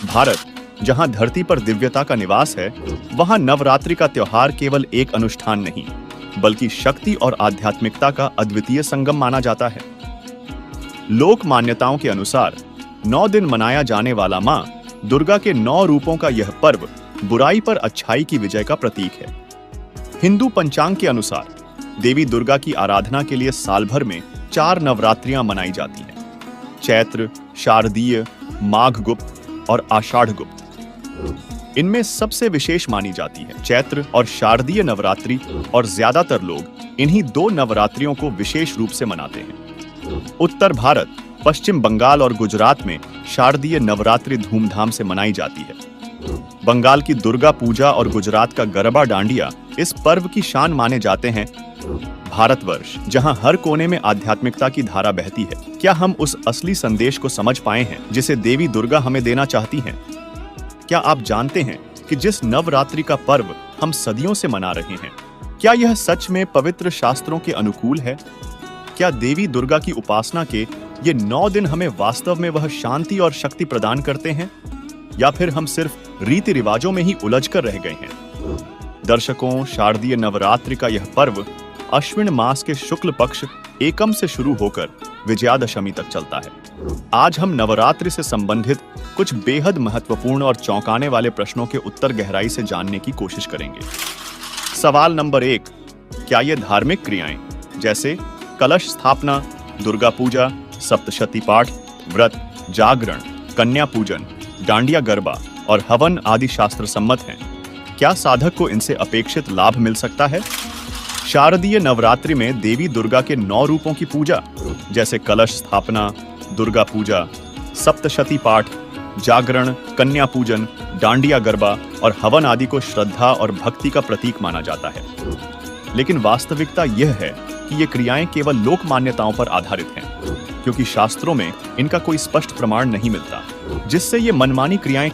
भारत, जहां धरती पर दिव्यता का निवास है, वहां नवरात्रि का त्योहार केवल एक अनुष्ठान नहीं, बल्कि शक्ति और आध्यात्मिकता का अद्वितीय संगम माना जाता है। लोक मान्यताओं के अनुसार 9 दिन मनाया जाने वाला मां दुर्गा के 9 रूपों का यह पर्व बुराई पर अच्छाई की विजय का प्रतीक है। हिंदू पंचांग के अनुसार देवी दुर्गा की आराधना के लिए साल भर में 4 नवरात्रियां मनाई जाती हैं: चैत्र, शारदीय, माघ गुप्त और आषाढ़ गुप्त। इनमें सबसे विशेष मानी जाती है चैत्र और शारदीय नवरात्रि, और ज्यादातर लोग इन्हीं 2 नवरात्रियों को विशेष रूप से मनाते हैं। उत्तर भारत, पश्चिम बंगाल और गुजरात में शारदीय नवरात्रि धूमधाम से मनाई जाती है। बंगाल की दुर्गा पूजा और गुजरात का गरबा डांडिया इस पर्व की शान माने जाते हैं। भारतवर्ष, जहां हर कोने में आध्यात्मिकता की धारा बहती है, क्या हम उस असली संदेश को समझ पाए हैं जिसे देवी दुर्गा हमें देना चाहती हैं? क्या आप जानते हैं कि जिस नवरात्रि का पर्व हम सदियों से मना रहे हैं, क्या यह सच में पवित्र शास्त्रों के अनुकूल है? क्या देवी दुर्गा की उपासना के ये 9 दिन हमें वास्तव में वह शांति और शक्ति प्रदान करते हैं, या फिर हम सिर्फ रीति रिवाजों में ही उलझ कर रह गए हैं? दर्शकों, शारदीय नवरात्रि का यह पर्व अश्विन मास के शुक्ल पक्ष एकम से शुरू होकर विजयादशमी तक चलता है। आज हम नवरात्रि से संबंधित कुछ बेहद महत्वपूर्ण और चौंकाने वाले प्रश्नों के उत्तर गहराई से जानने की कोशिश करेंगे। सवाल नंबर 1, क्या ये धार्मिक क्रियाएं जैसे कलश स्थापना, दुर्गा पूजा, सप्तशती पाठ, व्रत, जागरण, कन्या पूजन, डांडिया गरबा और हवन आदि शास्त्र सम्मत हैं? क्या साधक को इनसे अपेक्षित लाभ मिल सकता है? शारदीय नवरात्रि में देवी दुर्गा के 9 रूपों की पूजा जैसे कलश स्थापना, दुर्गा पूजा, सप्तशती पाठ, जागरण, कन्या पूजन, डांडिया गरबा और हवन आदि को श्रद्धा और भक्ति का प्रतीक माना जाता है। लेकिन वास्तविकता यह है कि ये क्रियाएं केवल लोक मान्यताओं पर आधारित हैं, क्योंकि शास्त्रों में इनका कोई स्पष्ट प्रमाण नहीं मिलता, जिससे ये मनमानी क्रियाएं